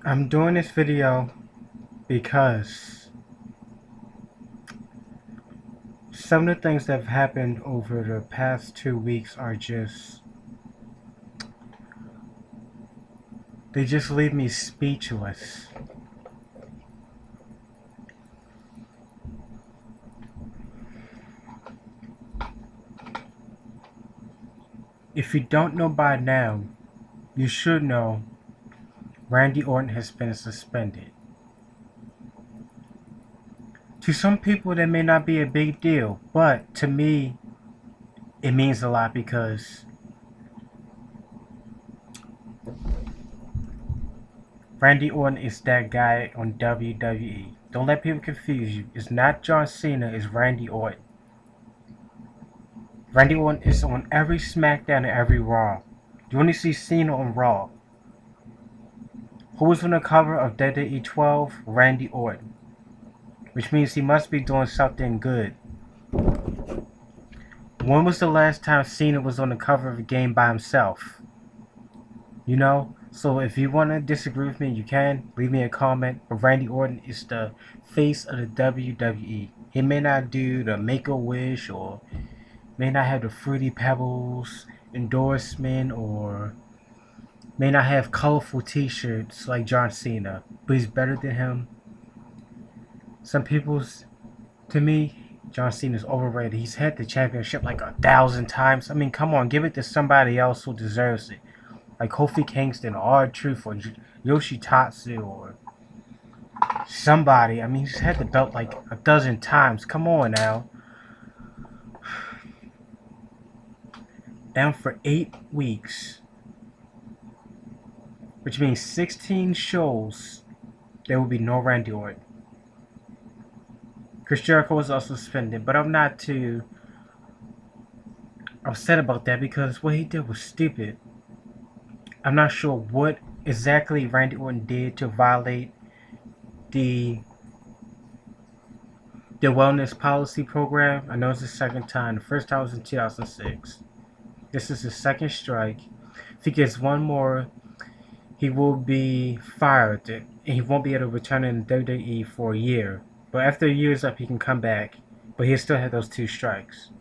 I'm doing this video because some of the things that have happened over the past 2 weeks are they just leave me speechless. If you don't know by now, you should know Randy Orton has been suspended. To some people, that may not be a big deal, but to me, it means a lot because Randy Orton is that guy on WWE. Don't let people confuse you. It's not John Cena, it's Randy Orton. Randy Orton is on every SmackDown and every Raw. You only see Cena on Raw. Who was on the cover of WWE 12? Randy Orton. Which means he must be doing something good. When was the last time Cena was on the cover of a game by himself? You know? So if you want to disagree with me, you can. Leave me a comment. But Randy Orton is the face of the WWE. He may not do the Make-A-Wish or may not have the Fruity Pebbles endorsement or may not have colorful t-shirts like John Cena, but he's better than him. Some people's, to me, John Cena's overrated. He's had the championship like 1,000 times. I mean, come on, give it to somebody else who deserves it. Like Kofi Kingston or R-Truth or Yoshitatsu or somebody. I mean, he's had the belt like a dozen times. Come on now. Down for 8 weeks, which means 16 shows, there will be no Randy Orton. Chris Jericho was also suspended, but I'm not too upset about that because what he did was stupid. I'm not sure what exactly Randy Orton did to violate the wellness policy program. I know it's the second time. The first time was in 2006. This is his second strike. If he gets one more, he will be fired and he won't be able to return in WWE for a year. But after a year is up, he can come back. But he'll still have those 2 strikes.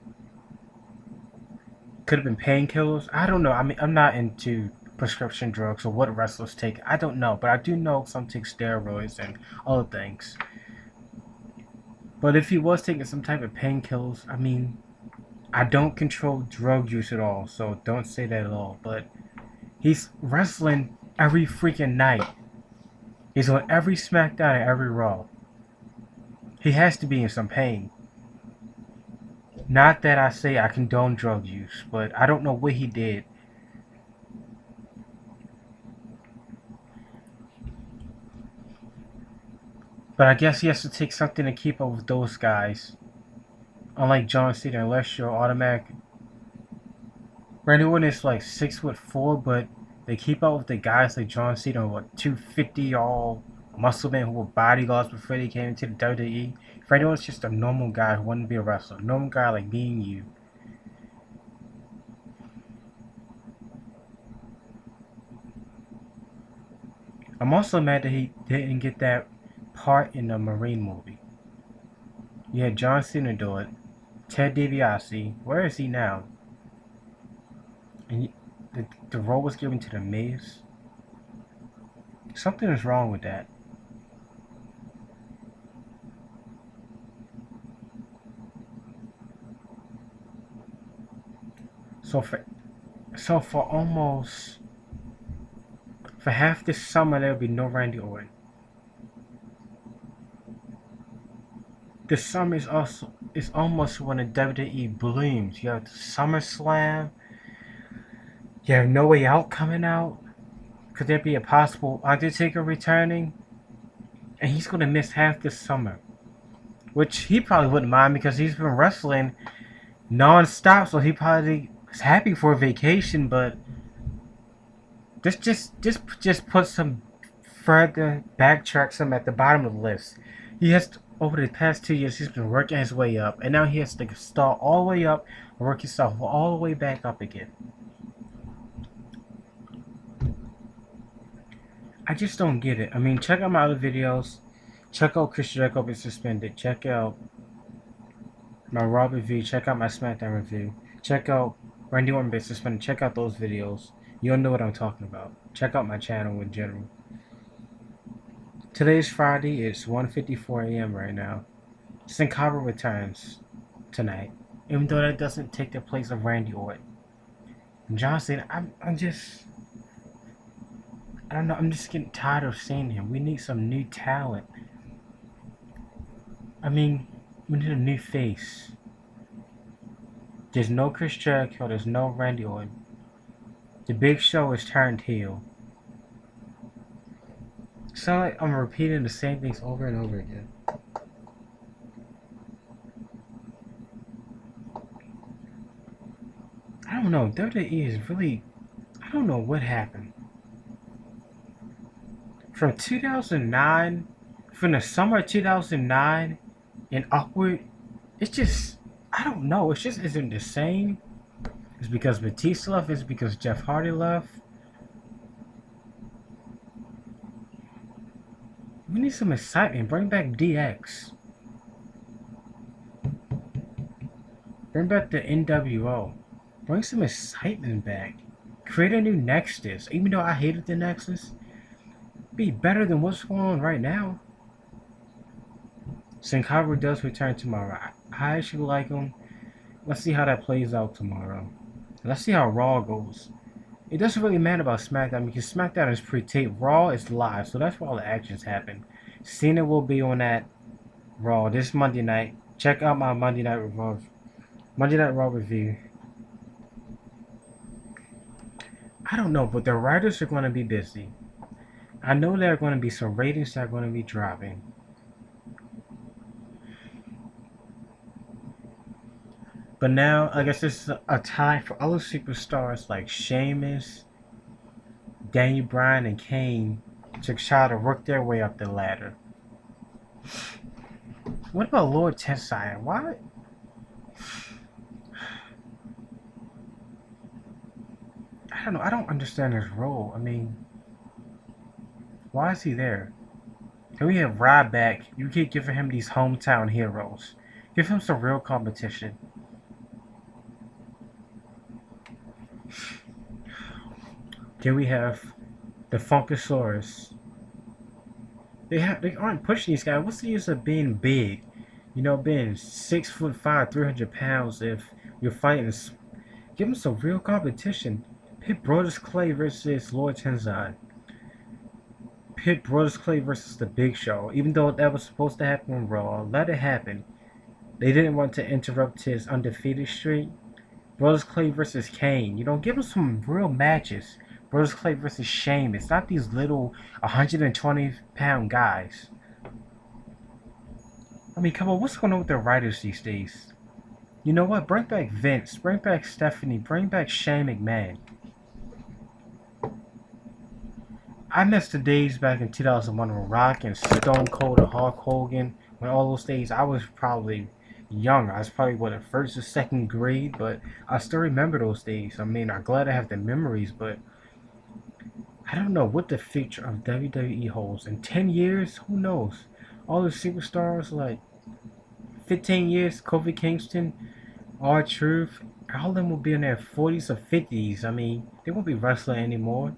Could have been painkillers. I don't know. I mean, I'm not into prescription drugs or what wrestlers take. I don't know. But I do know some take steroids and other things. But if he was taking some type of painkillers, I mean, I don't control drug use at all. So don't say that at all. But he's wrestling every freaking night. He's on every SmackDown and every Raw. He has to be in some pain. Not that I say I condone drug use, but I don't know what he did. But I guess he has to take something to keep up with those guys. Unlike John Cena, unless you're automatic. Randy Orton is like 6'4", but they keep up with the guys like John Cena, what 250 all muscle men who were bodyguards before they came into the WWE. Randy Orton's just a normal guy who wanted to be a wrestler, a normal guy like me and you. I'm also mad that he didn't get that part in the Marine movie. You had John Cena do it. Ted DiBiase, where is he now? And the role was given to The Miz. Something is wrong with that. So for almost for half this summer there will be no Randy Orton. This summer is almost when the WWE blooms. You have SummerSlam. You have No Way Out coming out. Could there be a possible Undertaker returning? And he's gonna miss half this summer, which he probably wouldn't mind because he's been wrestling non-stop, so he probably is happy for a vacation. But just put some further backtrack some at the bottom of the list. He has over the past 2 years he's been working his way up, and now he has to start all the way up and work himself all the way back up again. I just don't get it. I mean, check out my other videos. Check out Chris Jericho been suspended. Check out my Raw review. Check out my SmackDown review. Check out Randy Orton been suspended. Check out those videos. You'll know what I'm talking about. Check out my channel in general. Today's Friday. It's 1:54 a.m. right now. Sin Cara returns tonight, even though that doesn't take the place of Randy Orton. And John Cena, I'm just, I don't know. I'm just getting tired of seeing him. We need some new talent. I mean, we need a new face. There's no Chris Jericho. There's no Randy Orton. The Big Show is turned heel. So like I'm repeating the same things over and over again. I don't know. WWE is really. I don't know what happened. From 2009, from the summer of 2009 and upward, it's just. I don't know. It just isn't the same. It's because Batista left. It's because Jeff Hardy left. We need some excitement. Bring back DX. Bring back the NWO. Bring some excitement back. Create a new Nexus. Even though I hated the Nexus, be better than what's going on right now. Sin Cara does return tomorrow. I actually like him. Let's see how that plays out tomorrow. Let's see how Raw goes. It doesn't really matter about SmackDown because SmackDown is pre-taped. Raw is live, so that's where all the actions happen. Cena will be on that Raw this Monday night. Check out my Monday Night Raw review. I don't know, but the writers are going to be busy. I know there are going to be some ratings that are going to be dropping. But now, I guess it's a time for other superstars like Sheamus, Daniel Bryan, and Kane to try to work their way up the ladder. What about Lord Tensai? Why? I don't know. I don't understand his role. I mean, why is he there? Can we have Ryback? You keep giving him these hometown heroes. Give him some real competition. Can we have the Funkasaurus? They aren't pushing these guys. What's the use of being big? You know, being 6'5", 300 pounds. If you're fighting, give them some real competition. Pit Brodus Clay versus Lord Tenzan. Pit Brodus Clay versus The Big Show. Even though that was supposed to happen on Raw, let it happen. They didn't want to interrupt his undefeated streak. Brodus Clay versus Kane. You know, give him some real matches. Brodus Clay versus Sheamus. Not these little 120-pound guys. I mean, come on, what's going on with the writers these days? You know what? Bring back Vince. Bring back Stephanie. Bring back Shane McMahon. I miss the days back in 2001 when Rock and Stone Cold and Hulk Hogan. When all those days, I was probably young. I was probably, in first or second grade, but I still remember those days. I mean, I'm glad I have the memories, but I don't know what the future of WWE holds. In 10 years, who knows? All the superstars, like 15 years, Kofi Kingston, R-Truth, all of them will be in their 40s or 50s. I mean, they won't be wrestling anymore.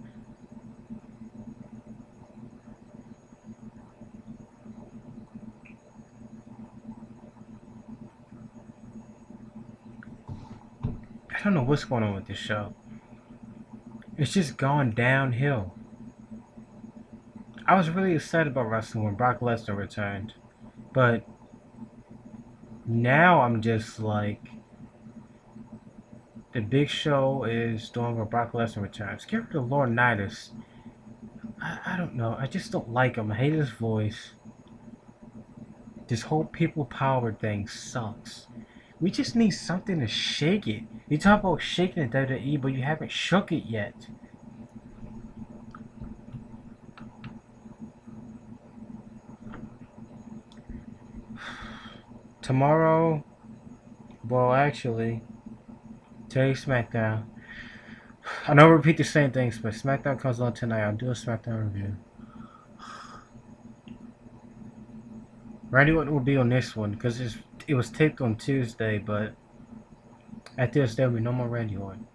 I don't know what's going on with this show. It's just gone downhill. I was really excited about wrestling when Brock Lesnar returned, but now I'm just like, the Big Show is doing what Brock Lesnar returns. Get rid of Laurinaitis. I don't know. I just don't like him. I hate his voice. This whole people power thing sucks. We just need something to shake it. You talk about shaking the WWE, but you haven't shook it yet. Tomorrow, well, actually, today's SmackDown. I know I repeat the same things, but SmackDown comes on tonight. I'll do a SmackDown review. Randy Orton will be on this one because it was taped on Tuesday, but at this there will be no more Randy Orton.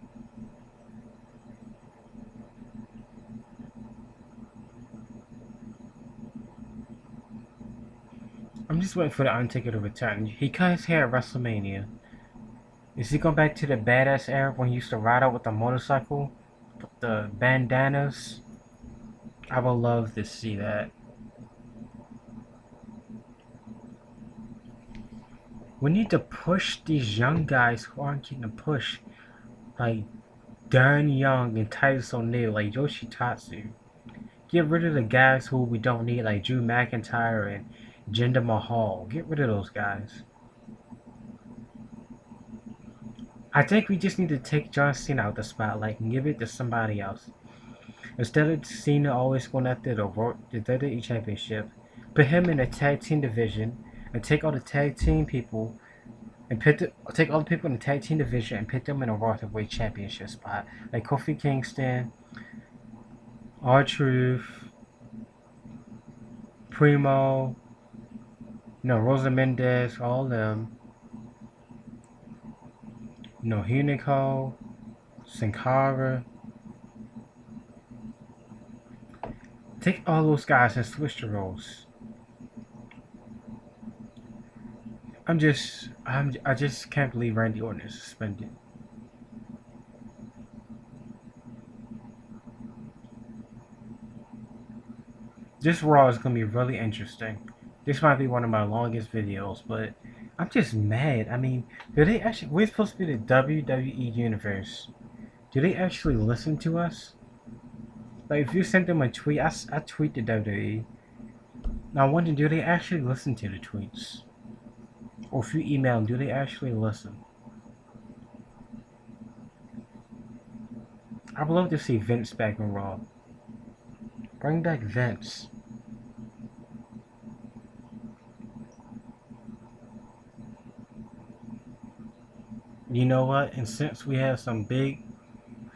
I'm just waiting for the Undertaker to return. He cut his hair at WrestleMania. Is he going back to the badass era when he used to ride out with the motorcycle? With the bandanas? I would love to see that. We need to push these young guys who aren't getting a push. Like Darren Young and Titus O'Neil, like Yoshitatsu. Get rid of the guys who we don't need, like Drew McIntyre and Jinder Mahal. Get rid of those guys. I think we just need to take John Cena out the spotlight and give it to somebody else. Instead of Cena always going after the WWE Championship, put him in the tag team division and take all the tag team people and take all the people in the tag team division and put them in a Raw Heavyweight Championship spot, like Kofi Kingston, R-Truth, Primo, Rosa Mendez, all of them. Hunico, Sin Cara. Take all those guys and switch the roles. I just can't believe Randy Orton is suspended. This Raw is gonna be really interesting. This might be one of my longest videos, but I'm just mad. I mean, do they actually? We're supposed to be the WWE Universe. Do they actually listen to us? Like, if you send them a tweet, I tweet the WWE. Now, I wonder, do they actually listen to the tweets? Or if you email them, do they actually listen? I would love to see Vince back on Raw. Bring back Vince. You know what? And since we have some big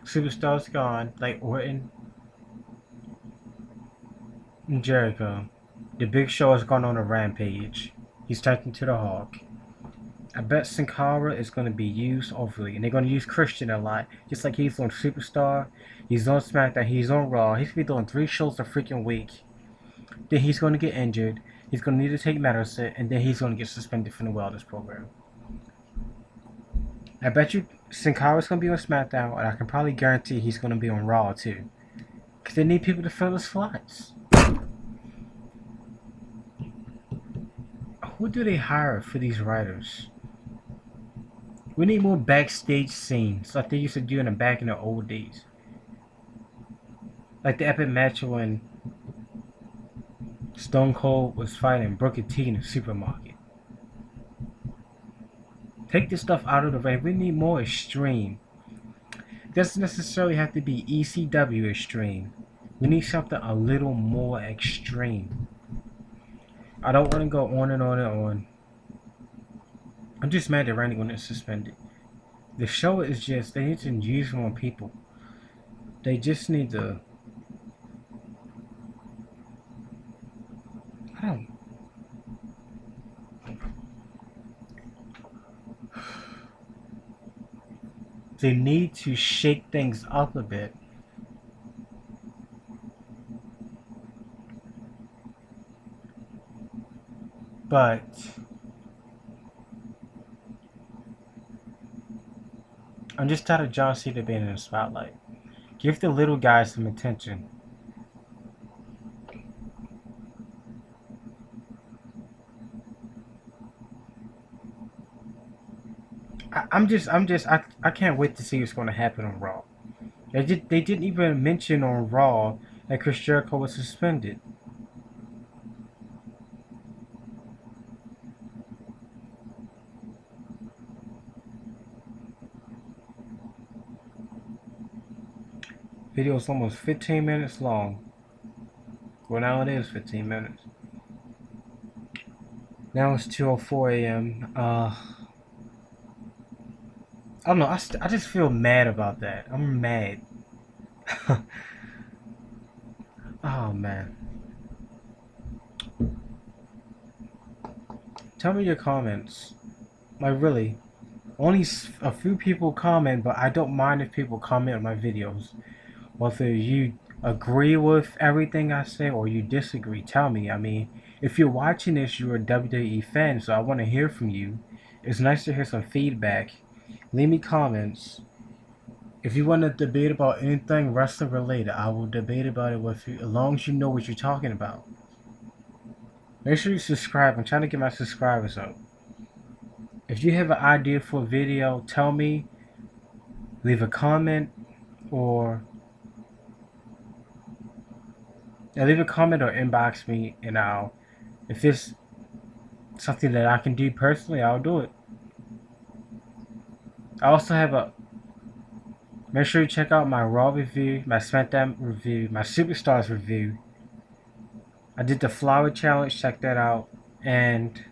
superstars gone, like Orton and Jericho, the Big Show has gone on a rampage. He's taken to the Hawk. I bet Sin Cara is going to be used overly, and they're going to use Christian a lot, just like he's on Superstar, he's on SmackDown, he's on Raw. He's going to be doing 3 shows a freaking week. Then he's going to get injured, he's going to need to take medicine, and then he's going to get suspended from the wellness program. I bet you Sin Cara's going to be on SmackDown, and I can probably guarantee he's going to be on Raw too. Because they need people to fill the slots. Who do they hire for these writers? We need more backstage scenes like they used to do back in the old days. Like the epic match when Stone Cold was fighting Booker T in the supermarket. Take this stuff out of the ring. We need more extreme. It doesn't necessarily have to be ECW extreme. We need something a little more extreme. I don't want to go on and on and on. I'm just mad that Randy Orton is suspended. The show is just, they need to use more people. They just need to, I don't, they need to shake things up a bit. But I'm just tired of John Cena being in the spotlight. Give the little guys some attention. I can't wait to see what's going to happen on Raw. They didn't even mention on Raw that Chris Jericho was suspended. Video is almost 15 minutes long. Well, now it is 15 minutes. Now it's 2:04 a.m. I don't know. I just feel mad about that. I'm mad. Oh man. Tell me your comments. Like really, only a few people comment, but I don't mind if people comment on my videos. Whether you agree with everything I say or you disagree, tell me. I mean, if you're watching this, you're a WWE fan, so I want to hear from you. It's nice to hear some feedback. Leave me comments. If you want to debate about anything wrestling related, I will debate about it with you as long as you know what you're talking about. Make sure you subscribe. I'm trying to get my subscribers up. If you have an idea for a video, tell me. Leave a comment or leave a comment or inbox me, and if it's something that I can do personally, I'll do it. I also have a. Make sure you check out my Raw review, my SmackDown review, my Superstars review. I did the Flower Challenge, check that out, and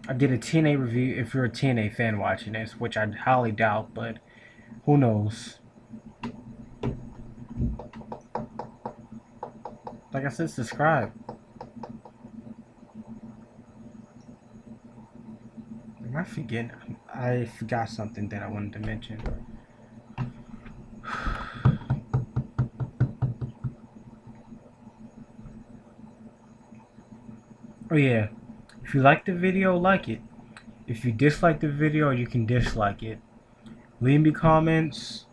I did a TNA review if you're a TNA fan watching this, which I highly doubt, but who knows. Like I said, subscribe. Am I forgetting? I forgot something that I wanted to mention. Oh yeah, if you like the video, like it. If you dislike the video, you can dislike it. Leave me comments.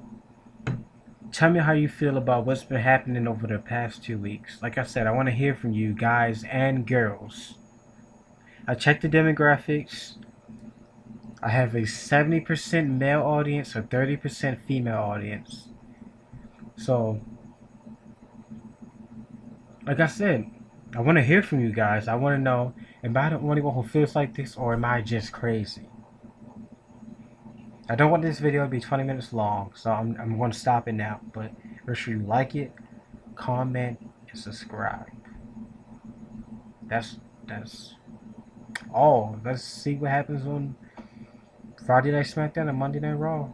Tell me how you feel about what's been happening over the past 2 weeks. Like I said, I want to hear from you guys and girls. I checked the demographics. I have a 70% male audience, a 30% female audience. So, like I said, I want to hear from you guys. I want to know, am I the only one who feels like this, or am I just crazy? I don't want this video to be 20 minutes long, so I'm going to stop it now. But make sure you like it, comment, and subscribe. That's all. Let's see what happens on Friday Night SmackDown and Monday Night Raw.